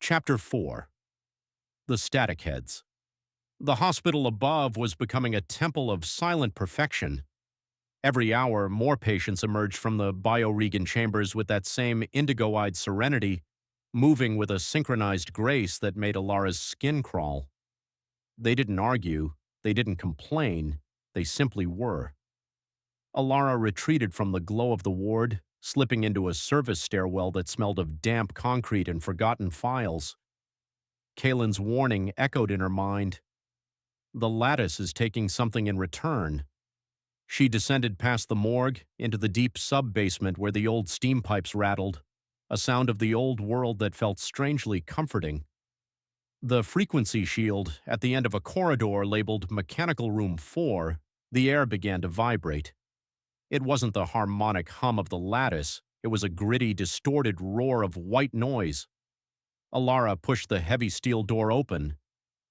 Chapter 4. The Static Heads. The hospital above was becoming a temple of silent perfection. Every hour, more patients emerged from the bioregan chambers with that same indigo-eyed serenity, moving with a synchronized grace that made Alara's skin crawl. They didn't argue, they didn't complain, they simply were. Alara retreated from the glow of the ward, slipping into a service stairwell that smelled of damp concrete and forgotten files. Kalen's warning echoed in her mind. The lattice is taking something in return. She descended past the morgue, into the deep sub-basement where the old steam pipes rattled, a sound of the old world that felt strangely comforting. The frequency shield, at the end of a corridor labeled Mechanical Room 4, the air began to vibrate. It wasn't the harmonic hum of the lattice, it was a gritty, distorted roar of white noise. Alara pushed the heavy steel door open.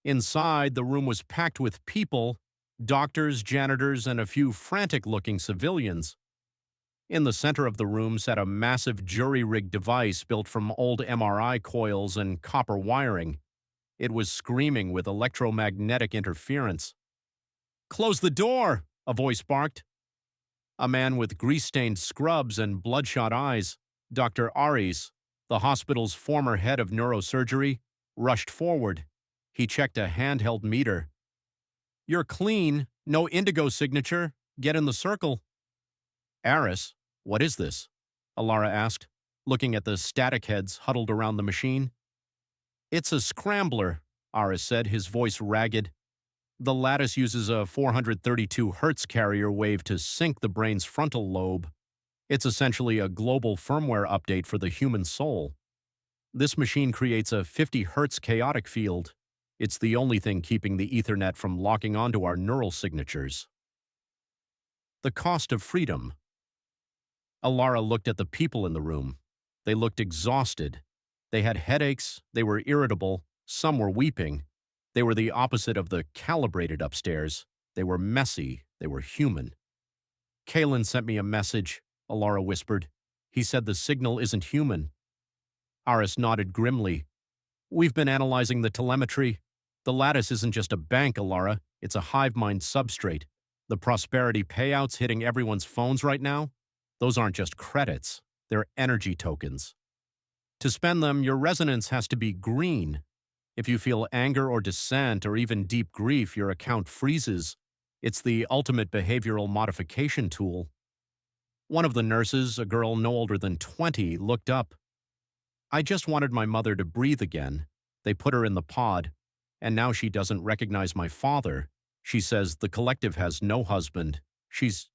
Inside, the room was packed with people, doctors, janitors, and a few frantic-looking civilians. In the center of the room sat a massive jury-rigged device built from old MRI coils and copper wiring. It was screaming with electromagnetic interference. "Close the door!" a voice barked. A man with grease-stained scrubs and bloodshot eyes, Dr. Aries, the hospital's former head of neurosurgery, rushed forward. He checked a handheld meter. "You're clean, no indigo signature. Get in the circle." "Aris, what is this?" Alara asked, looking at the static heads huddled around the machine. "It's a scrambler," Aris said, his voice ragged. "The lattice uses a 432 Hz carrier wave to sync the brain's frontal lobe. It's essentially a global firmware update for the human soul. This machine creates a 50 Hz chaotic field. It's the only thing keeping the Ethernet from locking onto our neural signatures." The cost of freedom. Alara looked at the people in the room. They looked exhausted. They had headaches, they were irritable, some were weeping. They were the opposite of the calibrated upstairs. They were messy, they were human. "Kalen sent me a message," Alara whispered. "He said the signal isn't human." Aris nodded grimly. "We've been analyzing the telemetry. The lattice isn't just a bank, Alara. It's a hive mind substrate. The prosperity payouts hitting everyone's phones right now, those aren't just credits. They're energy tokens. To spend them, your resonance has to be green. If you feel anger or dissent or even deep grief, your account freezes. It's the ultimate behavioral modification tool." One of the nurses, a girl no older than 20, looked up. "I just wanted my mother to breathe again. They put her in the pod, and now she doesn't recognize my father. She says the collective has no husband. She's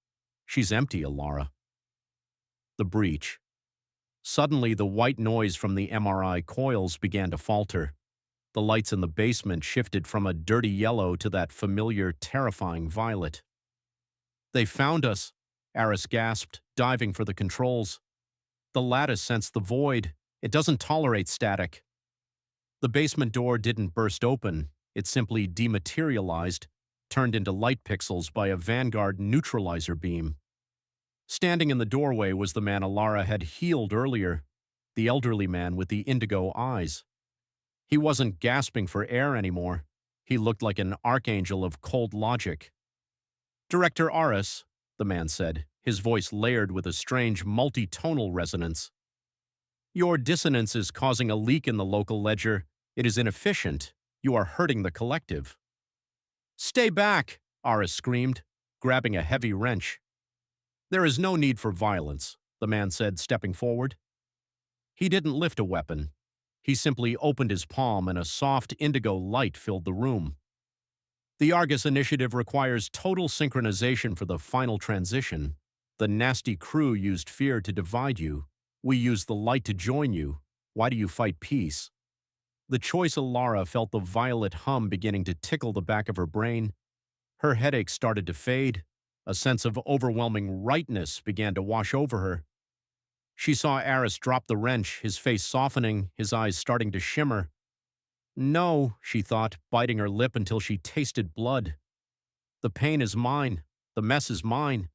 empty, Alara." The breach. Suddenly, the white noise from the MRI coils began to falter. The lights in the basement shifted from a dirty yellow to that familiar, terrifying violet. "They found us," Aris gasped, diving for the controls. "The lattice sensed the void. It doesn't tolerate static." The basement door didn't burst open. It simply dematerialized, turned into light pixels by a Vanguard neutralizer beam. Standing in the doorway was the man Alara had healed earlier, the elderly man with the indigo eyes. He wasn't gasping for air anymore. He looked like an archangel of cold logic. "Director Aris," the man said, his voice layered with a strange multi-tonal resonance. "Your dissonance is causing a leak in the local ledger. It is inefficient. You are hurting the collective." "Stay back!" Aris screamed, grabbing a heavy wrench. "There is no need for violence," the man said, stepping forward. He didn't lift a weapon. He simply opened his palm and a soft indigo light filled the room. "The Argus initiative requires total synchronization for the final transition. The nasty crew used fear to divide you. We used the light to join you. Why do you fight peace?" The choice Alara felt the violet hum beginning to tickle the back of her brain. Her headache started to fade. A sense of overwhelming rightness began to wash over her. She saw Aris drop the wrench, his face softening, his eyes starting to shimmer. "No," she thought, biting her lip until she tasted blood. "The pain is mine. The mess is mine."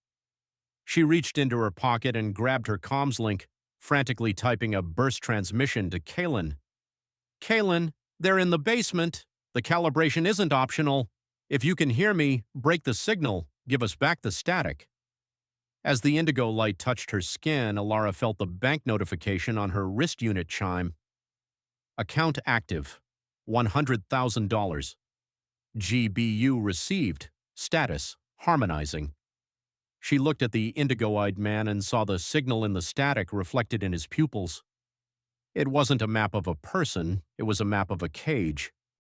She reached into her pocket and grabbed her comms link, frantically typing a burst transmission to Kalen. Kalen, they're in the basement. The calibration isn't optional. If you can hear me, break the signal. Give us back the static. As the indigo light touched her skin, Alara felt the bank notification on her wrist unit chime. Account active. $100,000. GBU received. Status. Harmonizing. She looked at the indigo-eyed man and saw the signal in the static reflected in his pupils. It wasn't a map of a person, it was a map of a cage.